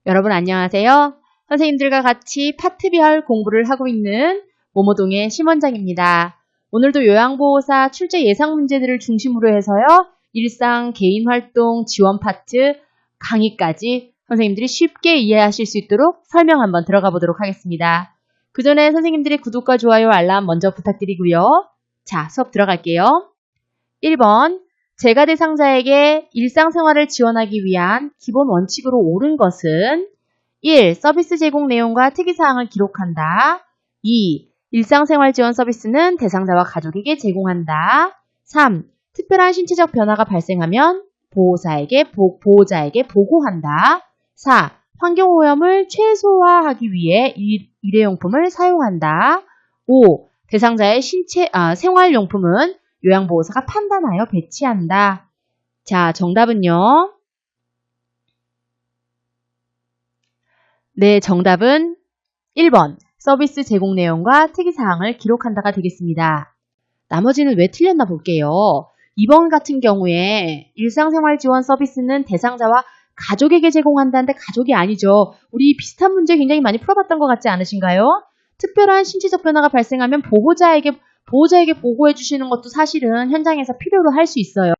여러분 안녕하세요. 선생님들과 같이 파트별 공부를 하고 있는 모모동의 심원장입니다. 오늘도 요양보호사 출제 예상 문제들을 중심으로 해서요. 일상, 개인활동, 지원 파트, 강의까지 선생님들이 쉽게 이해하실 수 있도록 설명 한번 들어가 보도록 하겠습니다. 그 전에 선생님들의 구독과 좋아요, 알람 먼저 부탁드리고요. 자, 수업 들어갈게요. 1번, 재가 대상자에게 일상생활을 지원하기 위한 기본 원칙으로 옳은 것은 1. 서비스 제공 내용과 특이사항을 기록한다. 2. 일상생활 지원 서비스는 대상자와 가족에게 제공한다. 3. 특별한 신체적 변화가 발생하면 보호자에게 보고한다. 4. 환경오염을 최소화하기 위해 일회용품을 사용한다. 5. 대상자의 생활용품은 요양보호사가 판단하여 배치한다. 자, 정답은요. 네, 정답은 1번. 서비스 제공 내용과 특이사항을 기록한다가 되겠습니다. 나머지는 왜 틀렸나 볼게요. 2번 같은 경우에 일상생활 지원 서비스는 대상자와 가족에게 제공한다는데 가족이 아니죠. 우리 비슷한 문제 굉장히 많이 풀어봤던 것 같지 않으신가요? 특별한 신체적 변화가 발생하면 보호자에게 보고해 주시는 것도 사실은 현장에서 필요로 할 수 있어요.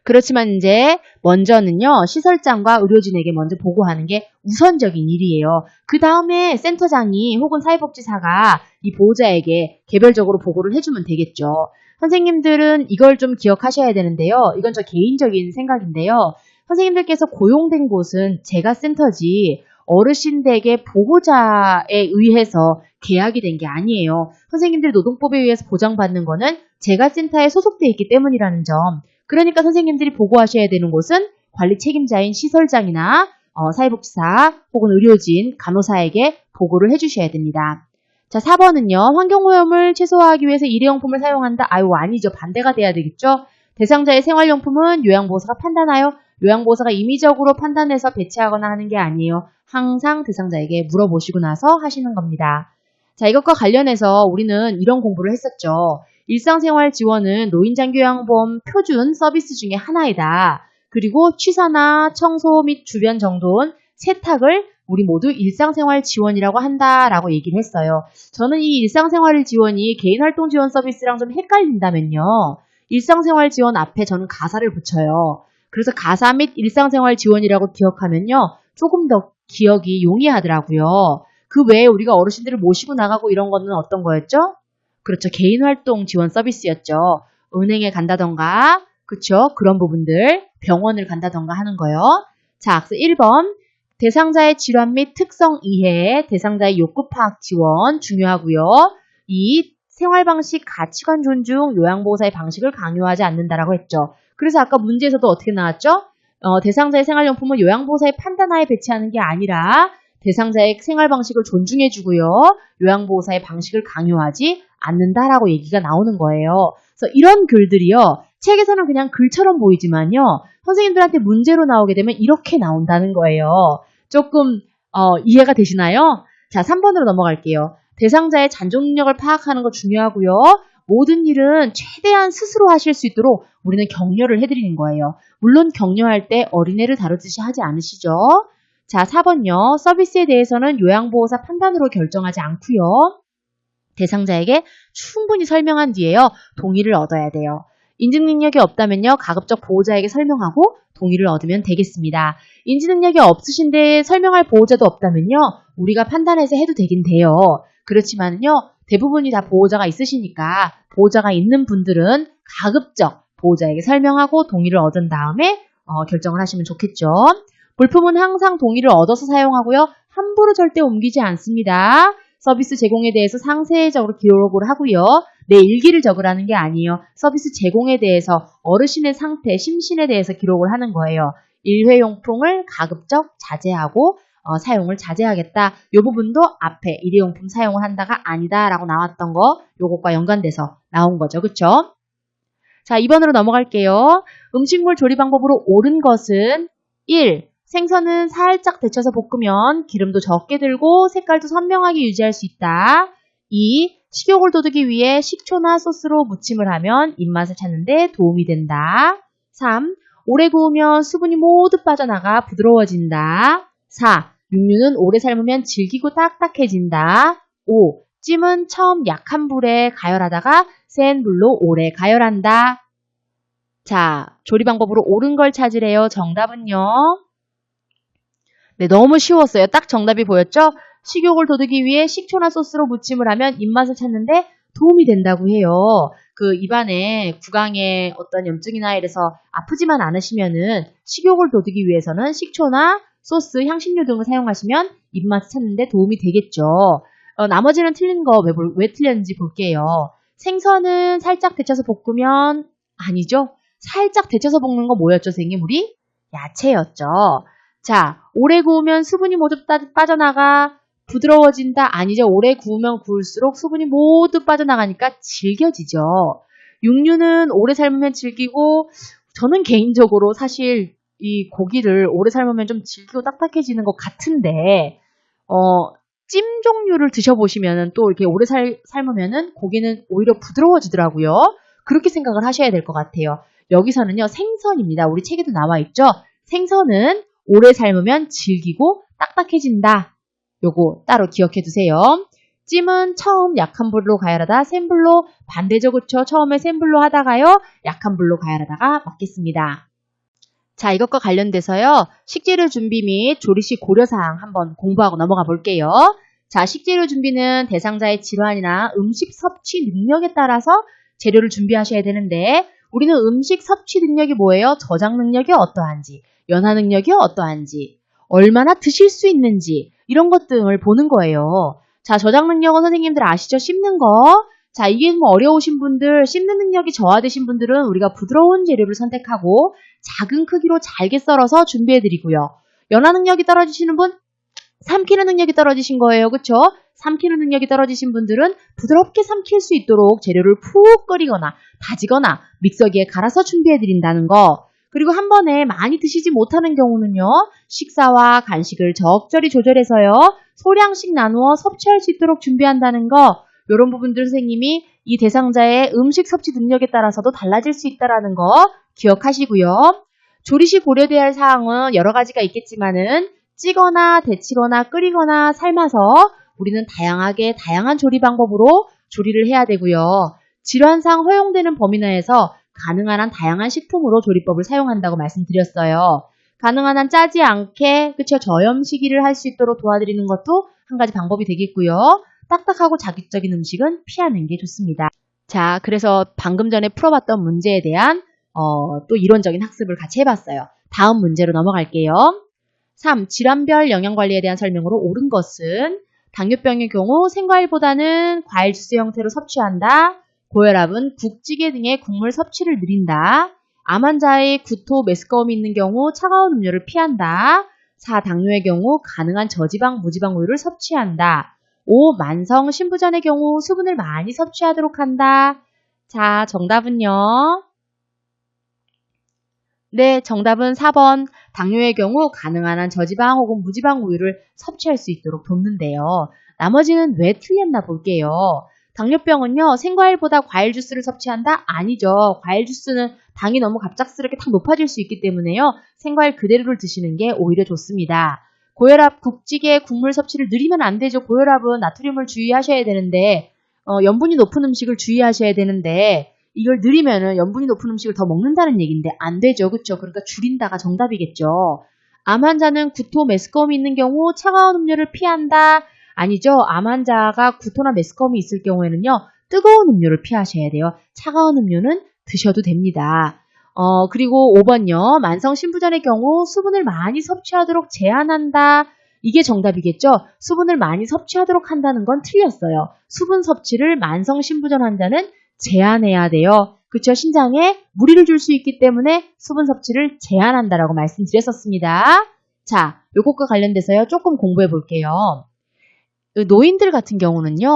그렇지만 이제 먼저는요, 시설장과 의료진에게 먼저 보고하는 게 우선적인 일이에요. 그 다음에 센터장이 혹은 사회복지사가 이 보호자에게 개별적으로 보고를 해주면 되겠죠. 선생님들은 이걸 좀 기억하셔야 되는데요. 이건 저 개인적인 생각인데요. 선생님들께서 고용된 곳은 재가센터지 어르신들에게 보호자에 의해서 계약이 된 게 아니에요. 선생님들 노동법에 의해서 보장받는 거는 재가센터에 소속되어 있기 때문이라는 점. 그러니까 선생님들이 보고하셔야 되는 곳은 관리 책임자인 시설장이나 사회복지사 혹은 의료진, 간호사에게 보고를 해주셔야 됩니다. 자, 4번은요. 환경오염을 최소화하기 위해서 일회용품을 사용한다. 아니죠. 반대가 돼야 되겠죠. 대상자의 생활용품은 요양보호사가 판단하여 요양보호사가 임의적으로 판단해서 배치하거나 하는 게 아니에요. 항상 대상자에게 물어보시고 나서 하시는 겁니다. 자, 이것과 관련해서 우리는 이런 공부를 했었죠. 일상생활 지원은 노인장기요양보험 표준 서비스 중에 하나이다. 그리고 취사나 청소 및 주변 정돈, 세탁을 우리 모두 일상생활 지원이라고 한다라고 얘기를 했어요. 저는 이 일상생활 지원이 개인활동 지원 서비스랑 좀 헷갈린다면요. 일상생활 지원 앞에 저는 가사를 붙여요. 그래서 가사 및 일상생활 지원이라고 기억하면요. 조금 더 기억이 용이하더라고요. 그 외에 우리가 어르신들을 모시고 나가고 이런 거는 어떤 거였죠? 그렇죠. 개인활동 지원 서비스였죠. 은행에 간다던가, 그렇죠. 그런 부분들, 병원을 간다던가 하는 거요. 자, 그래서 1번, 대상자의 질환 및 특성 이해, 대상자의 욕구 파악 지원 중요하고요. 2. 생활방식, 가치관 존중, 요양보호사의 방식을 강요하지 않는다라고 했죠. 그래서 아까 문제에서도 어떻게 나왔죠? 대상자의 생활용품은 요양보호사의 판단하에 배치하는 게 아니라 대상자의 생활방식을 존중해주고요. 요양보호사의 방식을 강요하지 않는다라고 얘기가 나오는 거예요. 그래서 이런 글들이요. 책에서는 그냥 글처럼 보이지만요. 선생님들한테 문제로 나오게 되면 이렇게 나온다는 거예요. 조금 이해가 되시나요? 자, 3번으로 넘어갈게요. 대상자의 잔존 능력을 파악하는 거 중요하고요. 모든 일은 최대한 스스로 하실 수 있도록 우리는 격려를 해드리는 거예요. 물론 격려할 때 어린애를 다루듯이 하지 않으시죠? 자, 4번요. 서비스에 대해서는 요양보호사 판단으로 결정하지 않고요. 대상자에게 충분히 설명한 뒤에요. 동의를 얻어야 돼요. 인지 능력이 없다면요. 가급적 보호자에게 설명하고 동의를 얻으면 되겠습니다. 인지 능력이 없으신데 설명할 보호자도 없다면요. 우리가 판단해서 해도 되긴 돼요. 그렇지만요. 대부분이 다 보호자가 있으시니까 보호자가 있는 분들은 가급적 보호자에게 설명하고 동의를 얻은 다음에 결정을 하시면 좋겠죠. 물품은 항상 동의를 얻어서 사용하고요. 함부로 절대 옮기지 않습니다. 서비스 제공에 대해서 상세적으로 기록을 하고요. 내 일기를 적으라는 게 아니에요. 서비스 제공에 대해서 어르신의 상태, 심신에 대해서 기록을 하는 거예요. 일회용품을 가급적 자제하고 사용을 자제하겠다. 이 부분도 앞에 일회용품 사용을 한다가 아니다라고 나왔던 거 요것과 연관돼서 나온 거죠. 그쵸? 자, 2번으로 넘어갈게요. 음식물 조리 방법으로 옳은 것은 1. 생선은 살짝 데쳐서 볶으면 기름도 적게 들고 색깔도 선명하게 유지할 수 있다. 2. 식욕을 돋우기 위해 식초나 소스로 무침을 하면 입맛을 찾는 데 도움이 된다. 3. 오래 구우면 수분이 모두 빠져나가 부드러워진다. 4. 육류는 오래 삶으면 질기고 딱딱해진다. 5. 찜은 처음 약한 불에 가열하다가 센 불로 오래 가열한다. 자, 조리 방법으로 옳은 걸 찾으래요. 정답은요. 네, 너무 쉬웠어요. 딱 정답이 보였죠? 식욕을 돋우기 위해 식초나 소스로 무침을 하면 입맛을 찾는데 도움이 된다고 해요. 그 입안에 구강에 어떤 염증이나 이래서 아프지만 않으시면은 식욕을 돋우기 위해서는 식초나 소스, 향신료 등을 사용하시면 입맛을 찾는데 도움이 되겠죠. 나머지는 틀린 거 왜 틀렸는지 볼게요. 생선은 살짝 데쳐서 볶으면 아니죠. 살짝 데쳐서 볶는 거 뭐였죠, 선생님? 우리? 야채였죠. 자, 오래 구우면 수분이 모두 빠져나가 부드러워진다. 아니죠. 오래 구우면 구울수록 수분이 모두 빠져나가니까 질겨지죠. 육류는 오래 삶으면 질기고 저는 개인적으로 사실 이 고기를 오래 삶으면 좀 질기고 딱딱해지는 것 같은데 찜 종류를 드셔보시면은 또 이렇게 오래 삶으면은 고기는 오히려 부드러워지더라고요. 그렇게 생각을 하셔야 될 것 같아요. 여기서는요, 생선입니다. 우리 책에도 나와 있죠? 생선은 오래 삶으면 질기고 딱딱해진다. 요거 따로 기억해 두세요. 찜은 처음 약한 불로 가열하다 센 불로 반대죠, 그쵸? 처음에 센 불로 하다가요, 약한 불로 가열하다가 맞겠습니다. 자, 이것과 관련돼서요, 식재료 준비 및 조리 시 고려사항 한번 공부하고 넘어가 볼게요. 자, 식재료 준비는 대상자의 질환이나 음식 섭취 능력에 따라서 재료를 준비하셔야 되는데, 우리는 음식 섭취 능력이 뭐예요? 저장 능력이 어떠한지, 연화 능력이 어떠한지, 얼마나 드실 수 있는지, 이런 것 등을 보는 거예요. 자, 저장 능력은 선생님들 아시죠? 씹는 거. 자, 이게 뭐 어려우신 분들, 씹는 능력이 저하되신 분들은 우리가 부드러운 재료를 선택하고 작은 크기로 잘게 썰어서 준비해드리고요. 연화 능력이 떨어지시는 분, 삼키는 능력이 떨어지신 거예요. 그쵸? 삼키는 능력이 떨어지신 분들은 부드럽게 삼킬 수 있도록 재료를 푹 끓이거나 다지거나 믹서기에 갈아서 준비해드린다는 거. 그리고 한 번에 많이 드시지 못하는 경우는요. 식사와 간식을 적절히 조절해서요. 소량씩 나누어 섭취할 수 있도록 준비한다는 거. 이런 부분들 선생님이 이 대상자의 음식 섭취 능력에 따라서도 달라질 수 있다는 거 기억하시고요. 조리 시 고려돼야 할 사항은 여러 가지가 있겠지만은 찌거나 데치거나 끓이거나 삶아서 우리는 다양한 조리 방법으로 조리를 해야 되고요. 질환상 허용되는 범위 내에서 가능한 한 다양한 식품으로 조리법을 사용한다고 말씀드렸어요. 가능한 한 짜지 않게 그쵸 저염식이를 할 수 있도록 도와드리는 것도 한 가지 방법이 되겠고요. 딱딱하고 자극적인 음식은 피하는 게 좋습니다. 자, 그래서 방금 전에 풀어봤던 문제에 대한 또 이론적인 학습을 같이 해봤어요. 다음 문제로 넘어갈게요. 3. 질환별 영양관리에 대한 설명으로 옳은 것은 당뇨병의 경우 생과일보다는 과일 주스 형태로 섭취한다. 고혈압은 국찌개 등의 국물 섭취를 늘린다. 암 환자의 구토, 메스꺼움이 있는 경우 차가운 음료를 피한다. 4. 당뇨의 경우 가능한 저지방, 무지방 우유를 섭취한다. 5. 만성 신부전의 경우 수분을 많이 섭취하도록 한다. 자, 정답은요? 네, 정답은 4번. 당뇨의 경우 가능한 한 저지방 혹은 무지방 우유를 섭취할 수 있도록 돕는데요. 나머지는 왜 틀렸나 볼게요. 당뇨병은요, 생과일보다 과일 주스를 섭취한다? 아니죠. 과일 주스는 당이 너무 갑작스럽게 탁 높아질 수 있기 때문에요. 생과일 그대로를 드시는 게 오히려 좋습니다. 고혈압 국찌개 국물 섭취를 늘리면 안 되죠. 고혈압은 나트륨을 주의하셔야 되는데 염분이 높은 음식을 주의하셔야 되는데 이걸 늘리면은 염분이 높은 음식을 더 먹는다는 얘기인데 안 되죠. 그렇죠? 그러니까 줄인다가 정답이겠죠. 암 환자는 구토, 메스꺼움이 있는 경우 차가운 음료를 피한다. 아니죠. 암 환자가 구토나 메스꺼움이 있을 경우에는요. 뜨거운 음료를 피하셔야 돼요. 차가운 음료는 드셔도 됩니다. 그리고 5번요. 만성 신부전의 경우 수분을 많이 섭취하도록 제한한다. 이게 정답이겠죠? 수분을 많이 섭취하도록 한다는 건 틀렸어요. 수분 섭취를 만성 신부전 환자는 제한해야 돼요. 그쵸? 신장에 무리를 줄 수 있기 때문에 수분 섭취를 제한한다라고 말씀드렸었습니다. 자, 요것과 관련돼서요. 조금 공부해 볼게요. 노인들 같은 경우는요.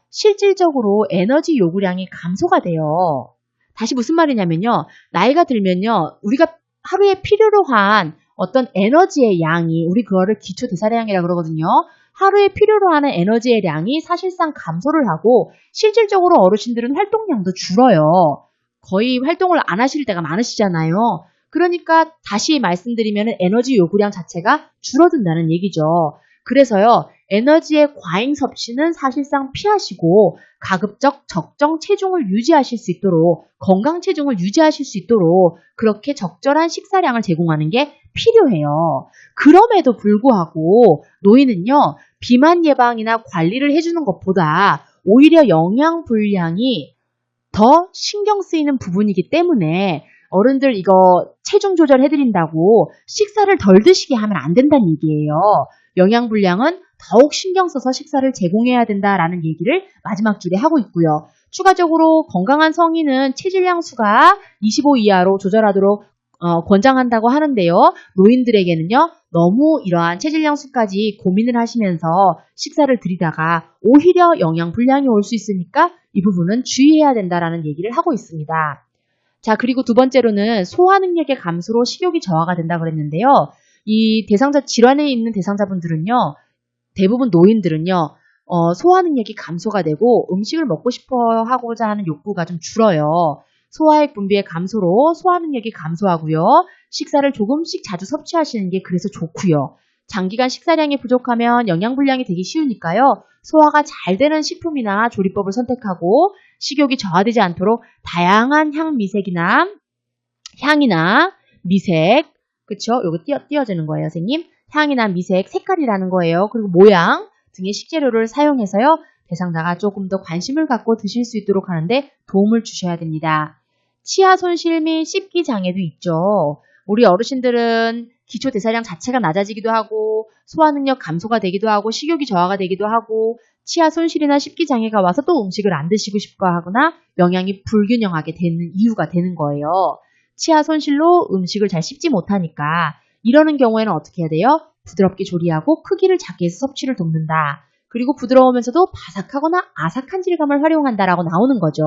실질적으로 에너지 요구량이 감소가 돼요. 다시 무슨 말이냐면요. 나이가 들면요. 우리가 하루에 필요로 한 어떤 에너지의 양이 우리 그거를 기초대사량이라고 그러거든요. 하루에 필요로 하는 에너지의 양이 사실상 감소를 하고 실질적으로 어르신들은 활동량도 줄어요. 거의 활동을 안 하실 때가 많으시잖아요. 그러니까 다시 말씀드리면 에너지 요구량 자체가 줄어든다는 얘기죠. 그래서요, 에너지의 과잉 섭취는 사실상 피하시고 가급적 적정 체중을 유지하실 수 있도록, 건강 체중을 유지하실 수 있도록 그렇게 적절한 식사량을 제공하는 게 필요해요. 그럼에도 불구하고 노인은요, 비만 예방이나 관리를 해주는 것보다 오히려 영양 불량이 더 신경 쓰이는 부분이기 때문에 어른들 이거 체중 조절해드린다고 식사를 덜 드시게 하면 안 된다는 얘기예요. 영양 불량은 더욱 신경 써서 식사를 제공해야 된다라는 얘기를 마지막 줄에 하고 있고요. 추가적으로 건강한 성인은 체질량 수가 25 이하로 조절하도록 권장한다고 하는데요. 노인들에게는요, 너무 이러한 체질량 수까지 고민을 하시면서 식사를 드리다가 오히려 영양 불량이 올 수 있으니까 이 부분은 주의해야 된다라는 얘기를 하고 있습니다. 자, 그리고 두 번째로는 소화 능력의 감소로 식욕이 저하가 된다 그랬는데요. 이 대상자 질환에 있는 대상자분들은요, 대부분 노인들은요, 소화 능력이 감소가 되고 음식을 먹고 싶어 하고자 하는 욕구가 좀 줄어요. 소화액 분비의 감소로 소화 능력이 감소하고요. 식사를 조금씩 자주 섭취하시는 게 그래서 좋고요. 장기간 식사량이 부족하면 영양불량이 되기 쉬우니까요. 소화가 잘 되는 식품이나 조리법을 선택하고 식욕이 저하되지 않도록 다양한 향미색이나 향이나 미색, 그쵸? 요거 띄어주는 거예요, 선생님. 향이나 미색, 색깔이라는 거예요. 그리고 모양 등의 식재료를 사용해서요. 대상자가 조금 더 관심을 갖고 드실 수 있도록 하는데 도움을 주셔야 됩니다. 치아 손실 및 씹기 장애도 있죠. 우리 어르신들은 기초 대사량 자체가 낮아지기도 하고 소화 능력 감소가 되기도 하고 식욕이 저하가 되기도 하고 치아 손실이나 씹기 장애가 와서 또 음식을 안 드시고 싶어 하거나 영양이 불균형하게 되는 이유가 되는 거예요. 치아 손실로 음식을 잘 씹지 못하니까 이러는 경우에는 어떻게 해야 돼요? 부드럽게 조리하고 크기를 작게 해서 섭취를 돕는다. 그리고 부드러우면서도 바삭하거나 아삭한 질감을 활용한다라고 나오는 거죠.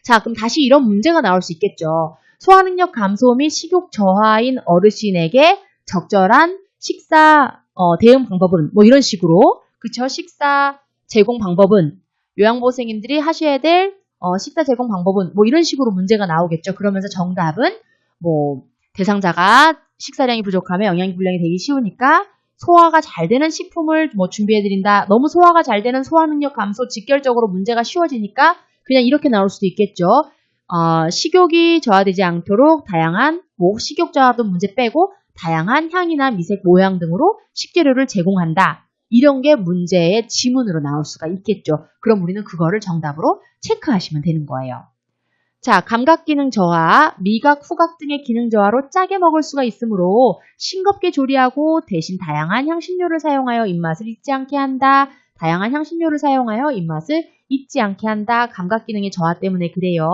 자, 그럼 다시 이런 문제가 나올 수 있겠죠. 소화 능력 감소 및 식욕 저하인 어르신에게 적절한 식사 대응 방법은 뭐 이런 식으로, 그쵸? 식사 제공 방법은 요양보호생님들이 하셔야 될 식사 제공 방법은 뭐 이런 식으로 문제가 나오겠죠. 그러면서 정답은 뭐 대상자가 식사량이 부족하면 영양불량이 되기 쉬우니까 소화가 잘 되는 식품을 뭐 준비해드린다. 너무 소화가 잘 되는 소화 능력 감소 직결적으로 문제가 쉬워지니까 그냥 이렇게 나올 수도 있겠죠. 식욕이 저하되지 않도록 다양한 식욕 저하도 문제 빼고 다양한 향이나 미색 모양 등으로 식재료를 제공한다. 이런 게 문제의 지문으로 나올 수가 있겠죠. 그럼 우리는 그거를 정답으로 체크하시면 되는 거예요. 자, 감각 기능 저하, 미각, 후각 등의 기능 저하로 짜게 먹을 수가 있으므로 싱겁게 조리하고 대신 다양한 향신료를 사용하여 입맛을 잊지 않게 한다. 다양한 향신료를 사용하여 입맛을 잊지 않게 한다. 감각 기능의 저하 때문에 그래요.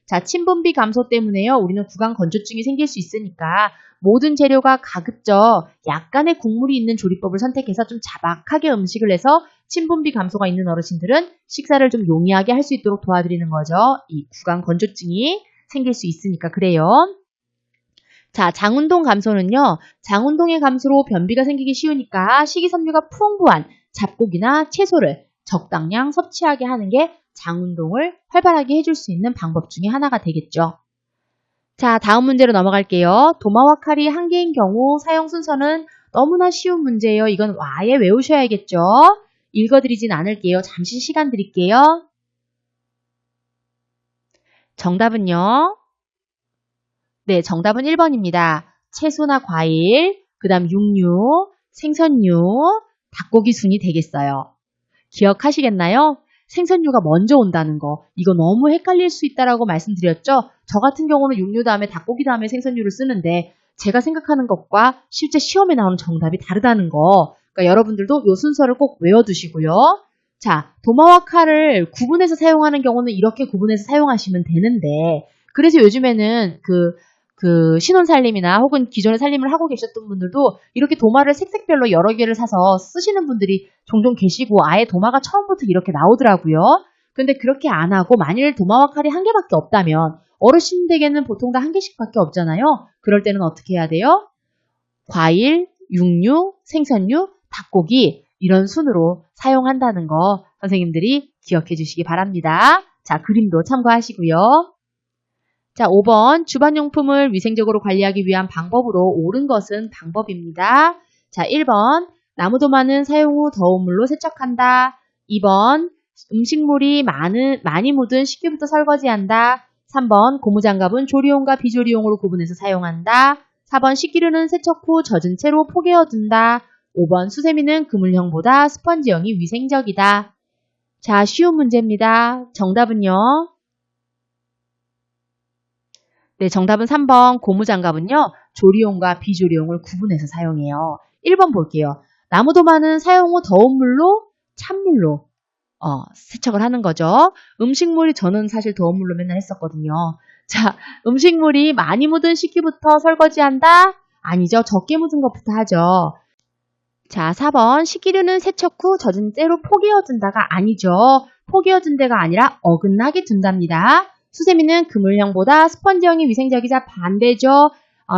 자, 침분비 감소 때문에요. 우리는 구강 건조증이 생길 수 있으니까 모든 재료가 가급적 약간의 국물이 있는 조리법을 선택해서 좀 자박하게 음식을 해서 침분비 감소가 있는 어르신들은 식사를 좀 용이하게 할 수 있도록 도와드리는 거죠. 이 구강 건조증이 생길 수 있으니까 그래요. 자, 장운동 감소는요. 장운동의 감소로 변비가 생기기 쉬우니까 식이섬유가 풍부한 잡곡이나 채소를 적당량 섭취하게 하는 게 장운동을 활발하게 해줄 수 있는 방법 중에 하나가 되겠죠. 자, 다음 문제로 넘어갈게요. 도마와 칼이 한 개인 경우 사용 순서는 너무나 쉬운 문제예요. 이건 아예 외우셔야겠죠. 읽어드리진 않을게요. 잠시 시간 드릴게요. 정답은요. 네, 정답은 1번입니다. 채소나 과일, 그 다음 육류, 생선류, 닭고기 순이 되겠어요. 기억하시겠나요? 생선류가 먼저 온다는 거. 이거 너무 헷갈릴 수 있다라고 말씀드렸죠? 저 같은 경우는 육류 다음에 닭고기 다음에 생선류를 쓰는데 제가 생각하는 것과 실제 시험에 나오는 정답이 다르다는 거. 그러니까 여러분들도 이 순서를 꼭 외워두시고요. 자, 도마와 칼을 구분해서 사용하는 경우는 이렇게 구분해서 사용하시면 되는데 그래서 요즘에는 신혼살림이나 혹은 기존에 살림을 하고 계셨던 분들도 이렇게 도마를 색색별로 여러 개를 사서 쓰시는 분들이 종종 계시고 아예 도마가 처음부터 이렇게 나오더라고요. 근데 그렇게 안 하고 만일 도마와 칼이 한 개밖에 없다면 어르신 댁에는 보통 다 한 개씩밖에 없잖아요. 그럴 때는 어떻게 해야 돼요? 과일, 육류, 생선류, 닭고기 이런 순으로 사용한다는 거 선생님들이 기억해 주시기 바랍니다. 자, 그림도 참고하시고요. 자, 5번 주방용품을 위생적으로 관리하기 위한 방법으로 옳은 것은 방법입니다. 자, 1번 나무도마는 사용 후 더운 물로 세척한다. 2번 음식물이 많이 묻은 식기부터 설거지한다. 3번 고무장갑은 조리용과 비조리용으로 구분해서 사용한다. 4번 식기류는 세척 후 젖은 채로 포개어둔다. 5번 수세미는 그물형보다 스펀지형이 위생적이다. 자, 쉬운 문제입니다. 정답은요? 네, 정답은 3번 고무장갑은요. 조리용과 비조리용을 구분해서 사용해요. 1번 볼게요. 나무도마는 사용 후 더운 물로 찬물로 세척을 하는 거죠. 음식물이 저는 사실 더운 물로 맨날 했었거든요. 자, 음식물이 많이 묻은 식기부터 설거지한다? 아니죠. 적게 묻은 것부터 하죠. 자, 4번 식기류는 세척 후 젖은 채로 포개어둔다가 아니죠. 포개어둔 데가 아니라 어긋나게 둔답니다. 수세미는 그물형보다 스펀지형이 위생적이자 반대죠.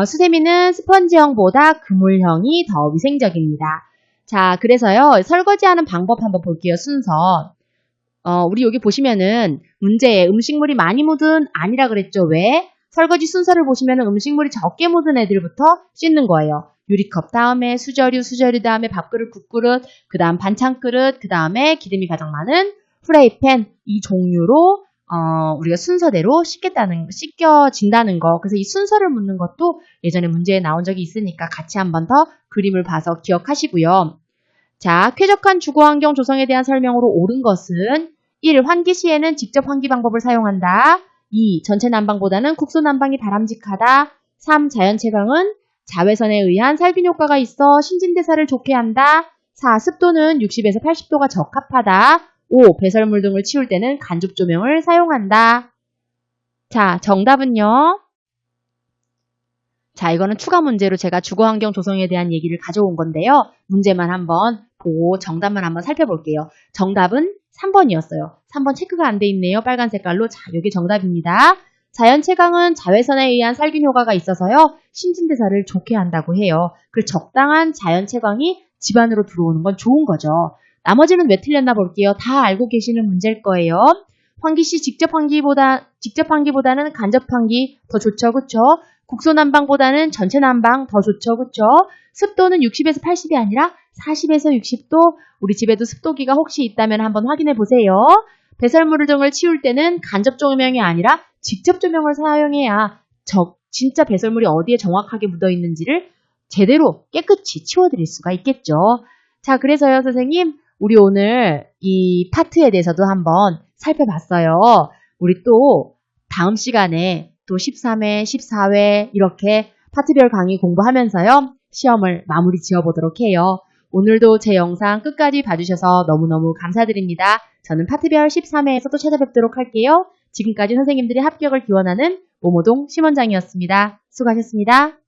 수세미는 스펀지형보다 그물형이 더 위생적입니다. 자, 그래서요. 설거지하는 방법 한번 볼게요. 순서. 우리 여기 보시면은 문제에 음식물이 많이 묻은 아니라 그랬죠. 왜? 설거지 순서를 보시면은 음식물이 적게 묻은 애들부터 씻는 거예요. 유리컵 다음에 수저류 다음에 밥그릇, 국그릇, 그 다음 반찬그릇, 그 다음에 기름이 가장 많은 프라이팬 이 종류로 우리가 순서대로 씻겨진다는 거. 그래서 이 순서를 묻는 것도 예전에 문제에 나온 적이 있으니까 같이 한번 더 그림을 봐서 기억하시고요. 자, 쾌적한 주거환경 조성에 대한 설명으로 옳은 것은 1. 환기 시에는 직접 환기 방법을 사용한다. 2. 전체 난방보다는 국소 난방이 바람직하다. 3. 자연 채광은 자외선에 의한 살균 효과가 있어 신진대사를 좋게 한다. 4. 습도는 60에서 80도가 적합하다. 5. 배설물 등을 치울 때는 간접 조명을 사용한다. 자, 정답은요? 자, 이거는 추가 문제로 제가 주거환경 조성에 대한 얘기를 가져온 건데요. 문제만 한번 보고 정답만 한번 살펴볼게요. 정답은 3번이었어요. 3번 체크가 안 돼 있네요. 빨간 색깔로. 자, 이게 정답입니다. 자연 채광은 자외선에 의한 살균 효과가 있어서요. 신진대사를 좋게 한다고 해요. 그 적당한 자연 채광이 집안으로 들어오는 건 좋은 거죠. 나머지는 왜 틀렸나 볼게요. 다 알고 계시는 문제일 거예요. 환기 시 직접 환기보다는 간접 환기 더 좋죠. 그쵸? 국소 난방보다는 전체 난방 더 좋죠. 그쵸? 습도는 60에서 80이 아니라 40에서 60도. 우리 집에도 습도기가 혹시 있다면 한번 확인해 보세요. 배설물 등을 치울 때는 간접 조명이 아니라 직접 조명을 사용해야 진짜 배설물이 어디에 정확하게 묻어 있는지를 제대로 깨끗이 치워드릴 수가 있겠죠. 자, 그래서요, 선생님, 우리 오늘 이 파트에 대해서도 한번 살펴봤어요. 우리 또 다음 시간에 또 13회, 14회 이렇게 파트별 강의 공부하면서요. 시험을 마무리 지어보도록 해요. 오늘도 제 영상 끝까지 봐주셔서 너무너무 감사드립니다. 저는 파트별 13회에서 또 찾아뵙도록 할게요. 지금까지 선생님들의 합격을 기원하는 모모동 심원장이었습니다. 수고하셨습니다.